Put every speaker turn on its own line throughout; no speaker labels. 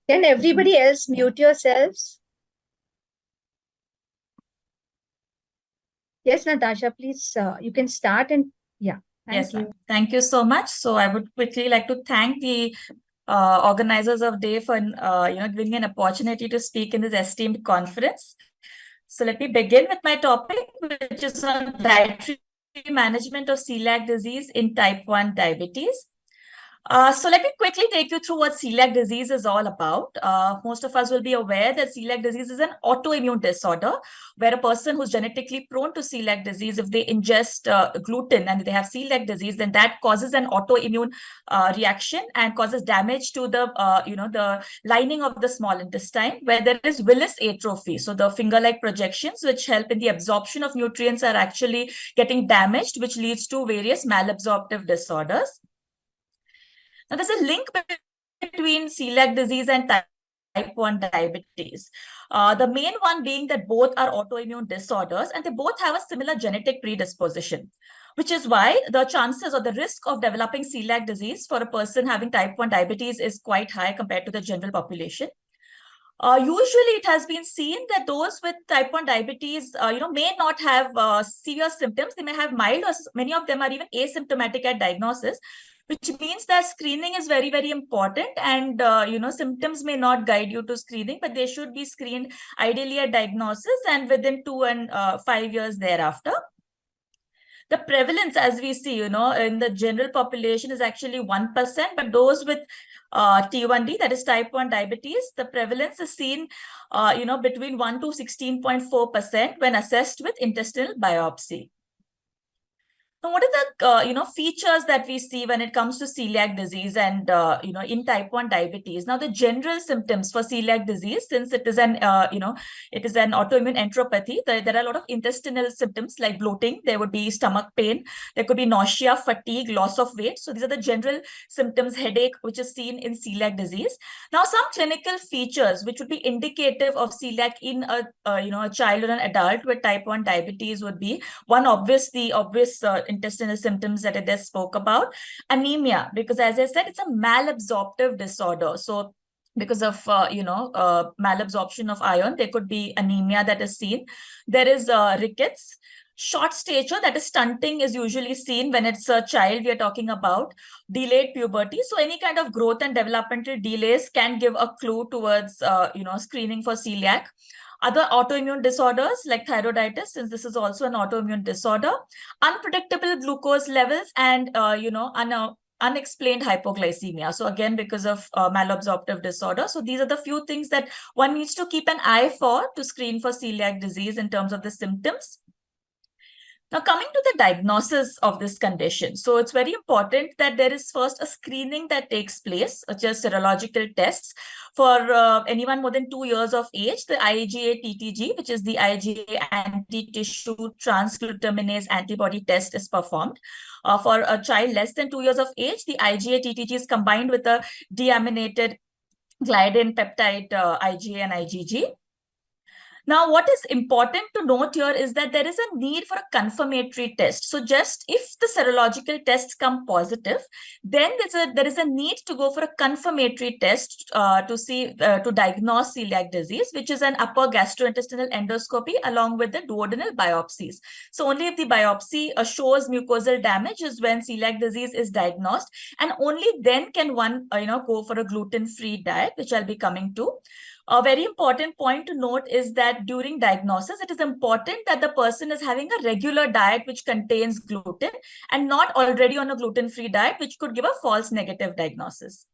Can everybody else mute yourselves? Yes, Natasha, please, you can start and yeah,
Yes,
thank
ma'am.
you.
Thank you so much. So I would quickly like to thank the organizers of Day for giving me an opportunity to speak in this esteemed conference. So let me begin with my topic, which is on dietary management of celiac disease in type 1 diabetes. So let me quickly take you through what celiac disease is all about. Most of us will be aware that celiac disease is an autoimmune disorder where a person who's genetically prone to celiac disease, if they ingest gluten and they have celiac disease, then that causes an autoimmune reaction and causes damage to the lining of the small intestine, where there is villus atrophy. So the finger-like projections which help in the absorption of nutrients are actually getting damaged, which leads to various malabsorptive disorders. Now, there's a link between celiac disease and type 1 diabetes. The main one being that both are autoimmune disorders and they both have a similar genetic predisposition, which is why the chances or the risk of developing celiac disease for a person having type 1 diabetes is quite high compared to the general population. Usually, it has been seen that those with type 1 diabetes, may not have severe symptoms. They may have mild, or many of them are even asymptomatic at diagnosis, which means that screening is very, very important. And, symptoms may not guide you to screening, but they should be screened ideally at diagnosis and within 2 and 5 years thereafter. The prevalence, as we see, in the general population is actually 1%, but those with T1D, that is type 1 diabetes, the prevalence is seen, between 1 to 16.4% when assessed with intestinal biopsy. So what are the features that we see when it comes to celiac disease and in type 1 diabetes? Now the general symptoms for celiac disease, since it is an autoimmune enteropathy, there are a lot of intestinal symptoms like bloating. There would be stomach pain. There could be nausea, fatigue, loss of weight. So these are the general symptoms. Headache, which is seen in celiac disease. Now some clinical features which would be indicative of celiac in a child or an adult with type 1 diabetes would be one, the obvious intestinal symptoms that I just spoke about. Anemia, because as I said, it's a malabsorptive disorder. So because of malabsorption of iron, there could be anemia that is seen. There is rickets. Short stature, that is stunting, is usually seen when it's a child we are talking about. Delayed puberty, so any kind of growth and developmental delays can give a clue towards screening for celiac. Other autoimmune disorders like thyroiditis, since this is also an autoimmune disorder, unpredictable glucose levels, and unexplained hypoglycemia. So again, because of malabsorptive disorder. So these are the few things that one needs to keep an eye for to screen for celiac disease in terms of the symptoms. Now, coming to the diagnosis of this condition. So it's very important that there is first a screening that takes place, such as serological tests. For anyone more than 2 years of age, the IgA-TTG, which is the IgA anti-tissue transglutaminase antibody test, is performed. For a child less than 2 years of age, the IgA-TTG is combined with a deaminated gliadin peptide IgA and IgG. Now, what is important to note here is that there is a need for a confirmatory test. So just if the serological tests come positive, then there is a need to go for a confirmatory test to diagnose celiac disease, which is an upper gastrointestinal endoscopy along with the duodenal biopsies. So only if the biopsy shows mucosal damage is when celiac disease is diagnosed, and only then can one go for a gluten-free diet, which I'll be coming to. A very important point to note is that during diagnosis, it is important that the person is having a regular diet which contains gluten and not already on a gluten-free diet, which could give a false negative diagnosis.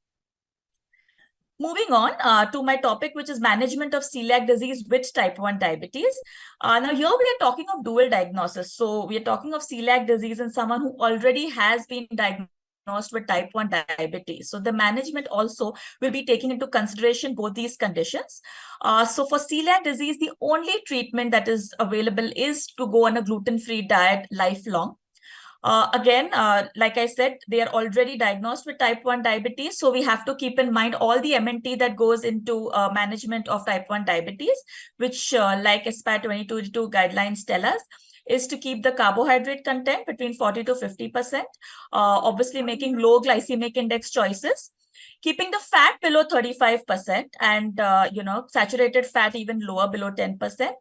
Moving on to my topic, which is management of celiac disease with type 1 diabetes. Now, here we are talking of dual diagnosis. So we are talking of celiac disease in someone who already has been diagnosed with type 1 diabetes. So the management also will be taking into consideration both these conditions. So for celiac disease, the only treatment that is available is to go on a gluten-free diet lifelong. Like I said, they are already diagnosed with type 1 diabetes. So we have to keep in mind all the MNT that goes into management of type 1 diabetes, which like Aspire 2022 guidelines tell us, is to keep the carbohydrate content between 40 to 50%, obviously making low glycemic index choices. keeping the fat below 35% and, saturated fat even lower below 10%,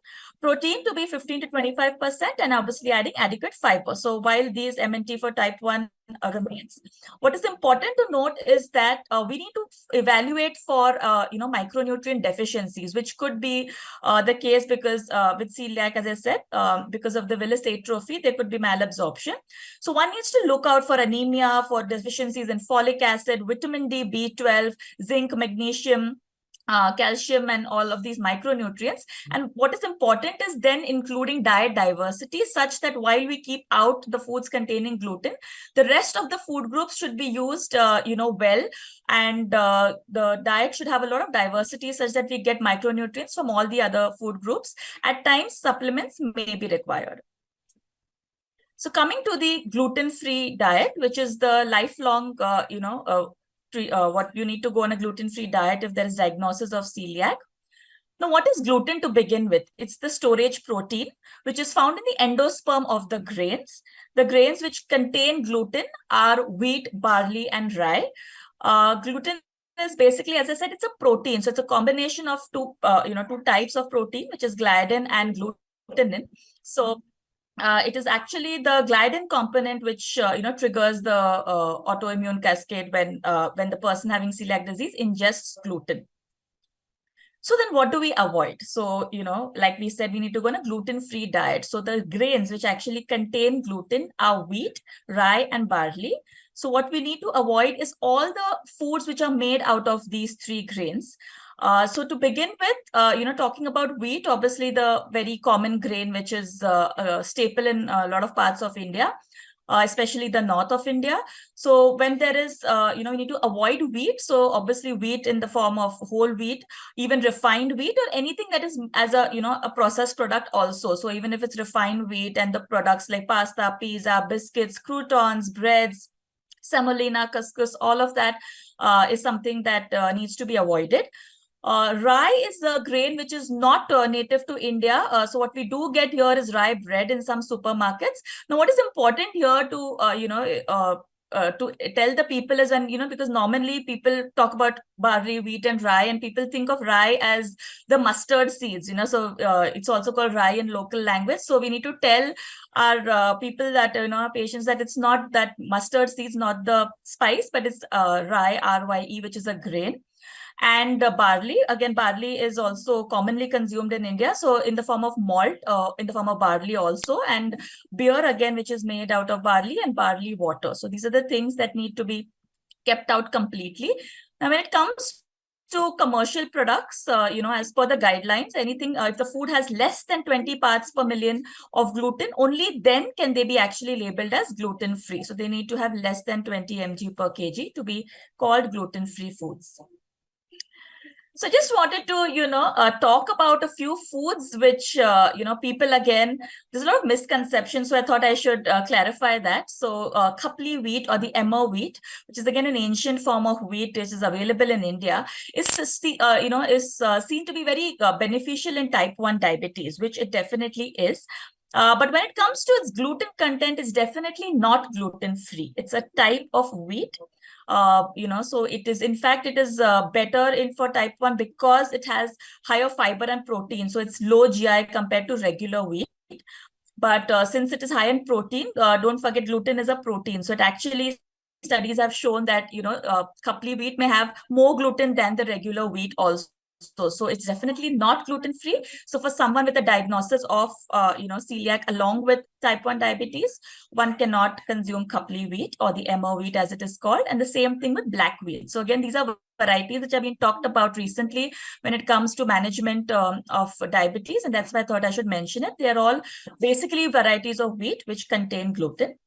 protein to be 15 to 25%, and obviously adding adequate fiber. So while these MNT for type 1 remains, what is important to note is that we need to evaluate for, micronutrient deficiencies, which could be the case because with celiac, as I said, because of the villus atrophy, there could be malabsorption. So one needs to look out for anemia, for deficiencies in folic acid, vitamin D, B12, zinc, magnesium, calcium, and all of these micronutrients. And what is important is then including diet diversity, such that while we keep out the foods containing gluten, the rest of the food groups should be used, well, and the diet should have a lot of diversity such that we get micronutrients from all the other food groups. At times, supplements may be required. So coming to the gluten-free diet, which is the lifelong, what you need to go on a gluten-free diet if there is diagnosis of celiac. Now, what is gluten to begin with? It's the storage protein, which is found in the endosperm of the grains. The grains which contain gluten are wheat, barley, and rye. Gluten is basically, as I said, it's a protein. So it's a combination of two types of protein, which is gliadin and glutenin. So it is actually the gliadin component which triggers the autoimmune cascade when the person having celiac disease ingests gluten. So then what do we avoid? So, like we said, we need to go on a gluten-free diet. So the grains which actually contain gluten are wheat, rye, and barley. So what we need to avoid is all the foods which are made out of these three grains. So to begin with, talking about wheat, obviously the very common grain, which is a staple in a lot of parts of India, especially the north of India. So when there is, we need to avoid wheat. So obviously wheat in the form of whole wheat, even refined wheat, or anything that is as a processed product also. So even if it's refined wheat and the products like pasta, pizza, biscuits, croutons, breads, semolina, couscous, all of that is something that needs to be avoided. Rye is a grain which is not native to India. So what we do get here is rye bread in some supermarkets. Now, what is important here to, to tell the people is, and, because normally people talk about barley, wheat, and rye, and people think of rye as the mustard seeds, so it's also called rye in local language. So we need to tell our people that, our patients, that it's not that mustard seeds, not the spice, but it's rye, RYE, which is a grain. And barley, again, barley is also commonly consumed in India. So in the form of malt, in the form of barley also, and beer, again, which is made out of barley and barley water. So these are the things that need to be kept out completely. Now, when it comes to commercial products, as per the guidelines, anything, if the food has less than 20 parts per million of gluten, only then can they be actually labeled as gluten-free. So they need to have less than 20 mg per kg to be called gluten-free foods. So I just wanted to, talk about a few foods which, people, again, there's a lot of misconceptions. So I thought I should clarify that. So khapli wheat, or the emmer wheat, which is again an ancient form of wheat which is available in India, is seen to be very beneficial in type 1 diabetes, which it definitely is. But when it comes to its gluten content, it's definitely not gluten-free. It's a type of wheat. So it is, in fact, it is better for type 1 because it has higher fiber and protein. So it's low GI compared to regular wheat. But since it is high in protein, don't forget gluten is a protein. So it actually, studies have shown that, khapli wheat may have more gluten than the regular wheat also. So it's definitely not gluten-free. So for someone with a diagnosis of, celiac along with type 1 diabetes, one cannot consume khapli wheat, or the emmer wheat as it is called. And the same thing with black wheat. So again, these are varieties which have been talked about recently when it comes to management of diabetes. And that's why I thought I should mention it. They are all basically varieties of wheat which contain gluten.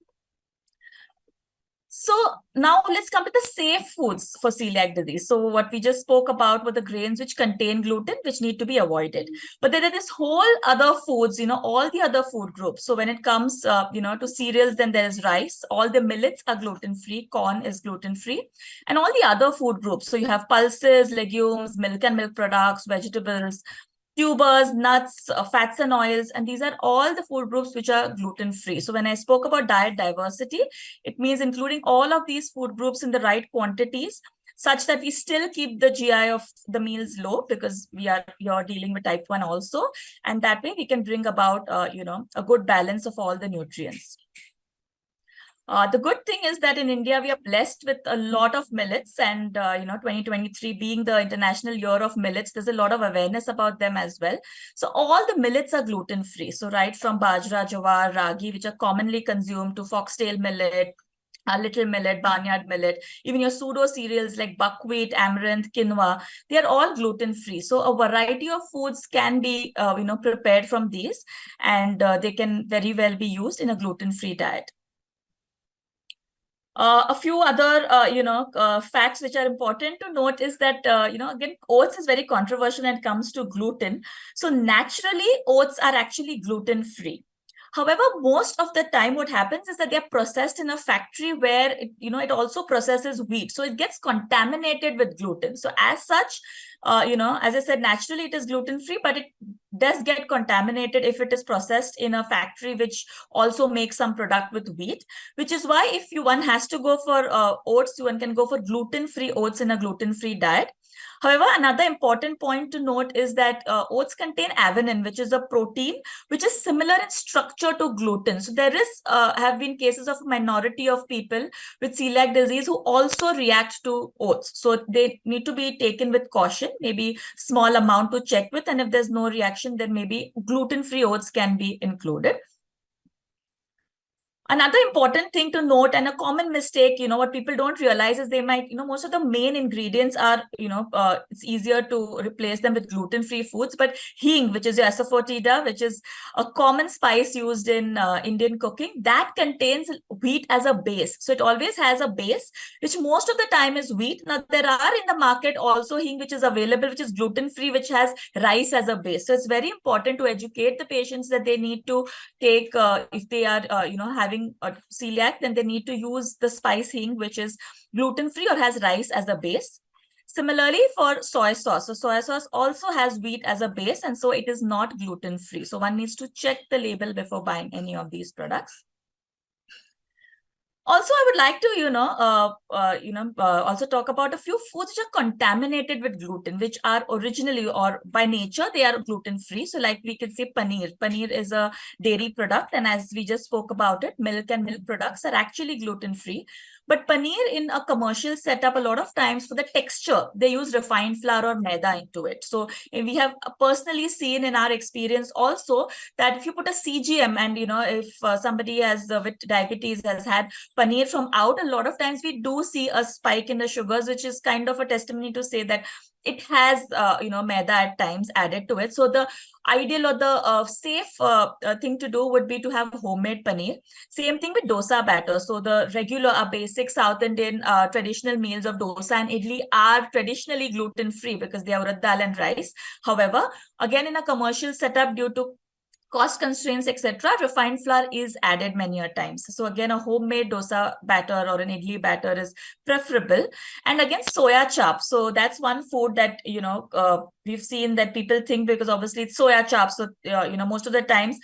So now let's come to the safe foods for celiac disease. So what we just spoke about were the grains which contain gluten, which need to be avoided. But then there is whole other foods, all the other food groups. So when it comes, to cereals, then there is rice. All the millets are gluten-free. Corn is gluten-free. And all the other food groups. So you have pulses, legumes, milk and milk products, vegetables, tubers, nuts, fats and oils, and these are all the food groups which are gluten-free. So when I spoke about diet diversity, it means including all of these food groups in the right quantities such that we still keep the GI of the meals low, because you're dealing with type 1 also. And that way we can bring about, a good balance of all the nutrients. The good thing is that in India, we are blessed with a lot of millets, and 2023 being the International Year of Millets, there's a lot of awareness about them as well. So all the millets are gluten-free. So right from bajra, jowar, ragi, which are commonly consumed, to foxtail millet, little millet, barnyard millet, even your pseudo cereals like buckwheat, amaranth, quinoa, they are all gluten-free. So a variety of foods can be, prepared from these, and they can very well be used in a gluten-free diet. A few other, facts which are important to note is that, again, oats is very controversial when it comes to gluten. So naturally, oats are actually gluten-free. However, most of the time what happens is that they're processed in a factory where, it also processes wheat. So it gets contaminated with gluten. So as such, as I said, naturally it is gluten-free, but it does get contaminated if it is processed in a factory which also makes some product with wheat, which is why if one has to go for oats, one can go for gluten-free oats in a gluten-free diet. However, another important point to note is that oats contain avenin, which is a protein which is similar in structure to gluten. So there have been cases of minority of people with celiac disease who also react to oats. So they need to be taken with caution, maybe small amount to check with, and if there's no reaction, then maybe gluten-free oats can be included. Another important thing to note, and a common mistake, what people don't realize is they might, most of the main ingredients are, it's easier to replace them with gluten-free foods. But hing, which is your asafoetida, which is a common spice used in Indian cooking, that contains wheat as a base. So it always has a base, which most of the time is wheat. Now, there are in the market also hing, which is available, which is gluten-free, which has rice as a base. So it's very important to educate the patients that they need to take, if they are, having a celiac, then they need to use the spice hing, which is gluten-free or has rice as a base. Similarly, for soy sauce. So soy sauce also has wheat as a base, and so it is not gluten-free. So one needs to check the label before buying any of these products. Also, I would like to, also talk about a few foods which are contaminated with gluten, which are originally or by nature, they are gluten-free. So like we can say paneer. Paneer is a dairy product. And as we just spoke about it, milk and milk products are actually gluten-free. But paneer in a commercial setup, a lot of times for the texture, they use refined flour or maida into it. So we have personally seen in our experience also that if you put a CGM and, if somebody has with diabetes has had paneer from out, a lot of times we do see a spike in the sugars, which is kind of a testimony to say that it has, maida at times added to it. So the ideal or the safe thing to do would be to have homemade paneer. Same thing with dosa batter. So the regular, basic South Indian traditional meals of dosa and idli are traditionally gluten-free because they are urad dal and rice. However, again, in a commercial setup, due to cost constraints, etc., refined flour is added many a times. So again, a homemade dosa batter or an idli batter is preferable. And again, soya chop. So that's one food that, we've seen that people think, because obviously it's soya chop. So, most of the times,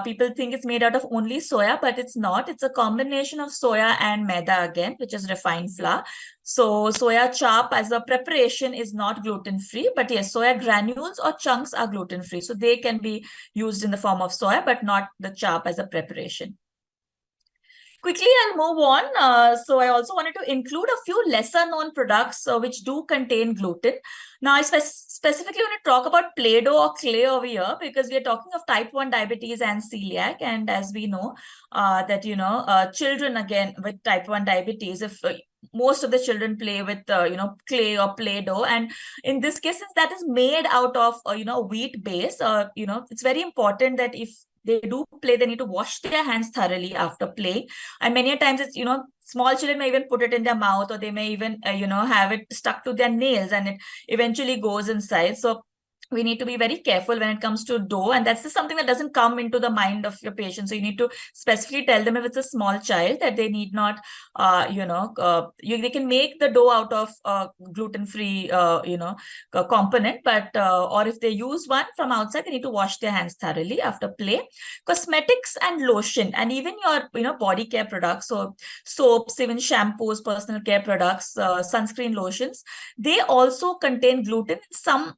people think it's made out of only soya, but it's not. It's a combination of soya and maida again, which is refined flour. So soya chop as a preparation is not gluten-free, but yes, soya granules or chunks are gluten-free. So they can be used in the form of soya, but not the chop as a preparation. Quickly, I'll move on. So I also wanted to include a few lesser known products which do contain gluten. Now, I specifically want to talk about Play-Doh or clay over here because we are talking of type 1 diabetes and celiac. And as we know that, children, again, with type 1 diabetes, if most of the children play with, clay or Play-Doh. And in this case, since that is made out of, wheat base, it's very important that if they do play, they need to wash their hands thoroughly after playing. And many a times it's, small children may even put it in their mouth, or they may even, have it stuck to their nails and it eventually goes inside. So we need to be very careful when it comes to dough, and that's just something that doesn't come into the mind of your patient. So you need to specifically tell them, if it's a small child, that they need not, they can make the dough out of gluten-free, component, but or if they use one from outside, they need to wash their hands thoroughly after play. Cosmetics and lotion, and even your body care products, so soaps, even shampoos, personal care products, sunscreen lotions, they also contain gluten. Some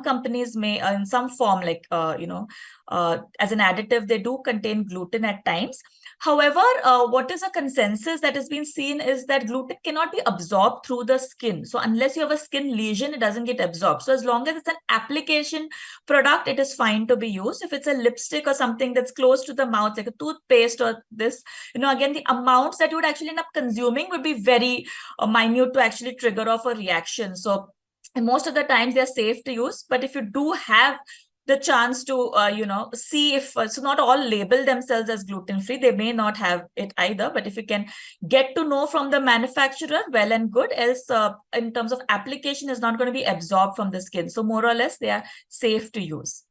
companies may, in some form, like, as an additive, they do contain gluten at times. However, what is a consensus that has been seen is that gluten cannot be absorbed through the skin. So unless you have a skin lesion, it doesn't get absorbed. So as long as it's an application product, it is fine to be used. If it's a lipstick or something that's close to the mouth, like a toothpaste or this, again, the amounts that you would actually end up consuming would be very minute to actually trigger off a reaction. So, and most of the times they're safe to use. But if you do have the chance to, see if, so not all label themselves as gluten-free, they may not have it either. But if you can get to know from the manufacturer, well and good. Else, in terms of application, is not going to be absorbed from the skin. So more or less, they are safe to use.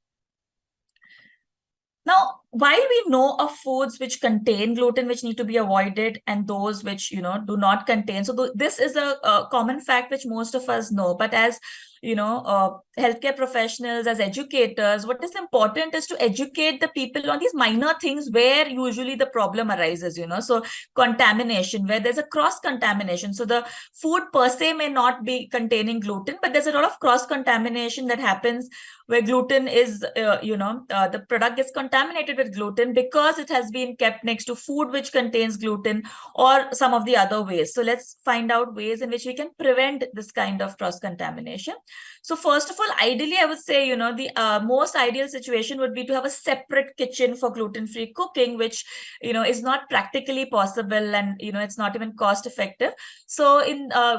Now, while we know of foods which contain gluten, which need to be avoided, and those which, do not contain. So this is a common fact which most of us know. But as, healthcare professionals, as educators, what is important is to educate the people on these minor things where usually the problem arises, So contamination, where there's a cross-contamination. So the food per se may not be containing gluten, but there's a lot of cross-contamination that happens where gluten is, the product gets contaminated with gluten because it has been kept next to food which contains gluten, or some of the other ways. So let's find out ways in which we can prevent this kind of cross-contamination. So first of all, ideally, I would say, the most ideal situation would be to have a separate kitchen for gluten-free cooking, which, is not practically possible, and, it's not even cost effective. So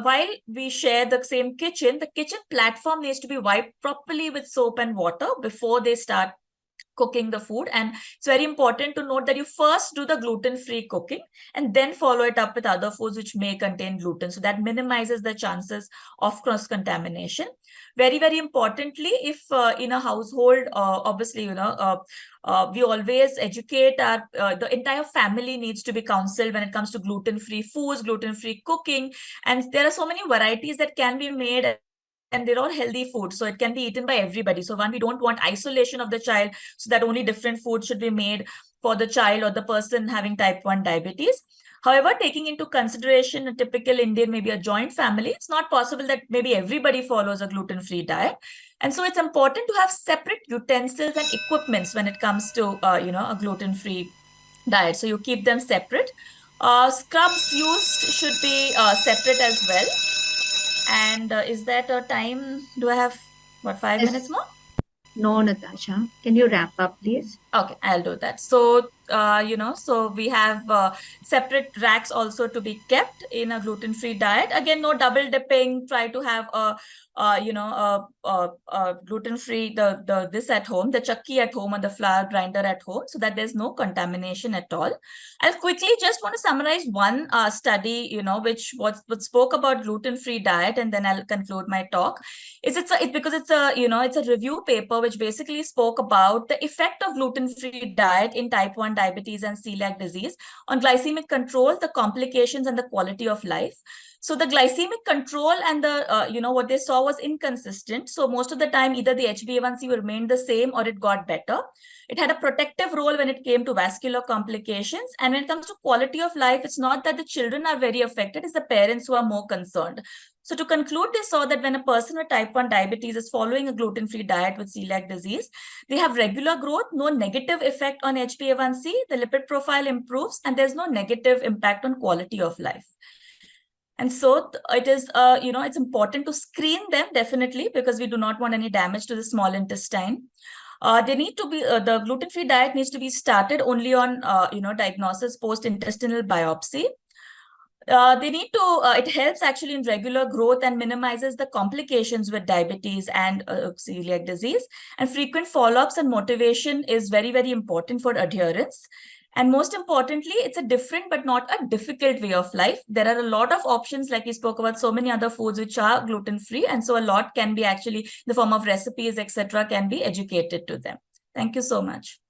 while we share the same kitchen, the kitchen platform needs to be wiped properly with soap and water before they start cooking the food. And it's very important to note that you first do the gluten-free cooking and then follow it up with other foods which may contain gluten. So that minimizes the chances of cross-contamination. Very, very importantly, if in a household, obviously, we always educate the entire family needs to be counseled when it comes to gluten-free foods, gluten-free cooking. And there are so many varieties that can be made, and they're all healthy foods, so it can be eaten by everybody. So one, we don't want isolation of the child, so that only different foods should be made for the child or the person having type 1 diabetes. However, taking into consideration a typical Indian, maybe a joint family, it's not possible that maybe everybody follows a gluten-free diet. And so it's important to have separate utensils and equipments when it comes to, a gluten-free diet. So you keep them separate. Scrubs used should be separate as well. And is that a time? Do I have, 5
Yes.
minutes more?
No, Natasha. Can you wrap up, please?
Okay, I'll do that. So, so we have separate racks also to be kept in a gluten-free diet. Again, no double dipping. Try to have gluten-free, this at home, the chakki at home, or the flour grinder at home, so that there's no contamination at all. I'll quickly just want to summarize one study, which spoke about gluten-free diet, and then I'll conclude my talk. Because it's a review paper which basically spoke about the effect of gluten-free diet in type 1 diabetes and celiac disease on glycemic control, the complications, and the quality of life. So the glycemic control and the, what they saw was inconsistent. So most of the time, either the HbA1c remained the same or it got better. It had a protective role when it came to vascular complications. And when it comes to quality of life, it's not that the children are very affected, it's the parents who are more concerned. So to conclude, they saw that when a person with type 1 diabetes is following a gluten-free diet with celiac disease, they have regular growth, no negative effect on HbA1c, the lipid profile improves, and there's no negative impact on quality of life. And so it is, it's important to screen them, definitely, because we do not want any damage to the small intestine. They need to be, the gluten-free diet needs to be started only on, diagnosis post-intestinal biopsy. They need to, it helps actually in regular growth and minimizes the complications with diabetes and celiac disease. And frequent follow-ups and motivation is very, very important for adherence. And most importantly, it's a different but not a difficult way of life. There are a lot of options, like we spoke about, so many other foods which are gluten-free. And so a lot can be actually, in the form of recipes, etc., can be educated to them. Thank you so much.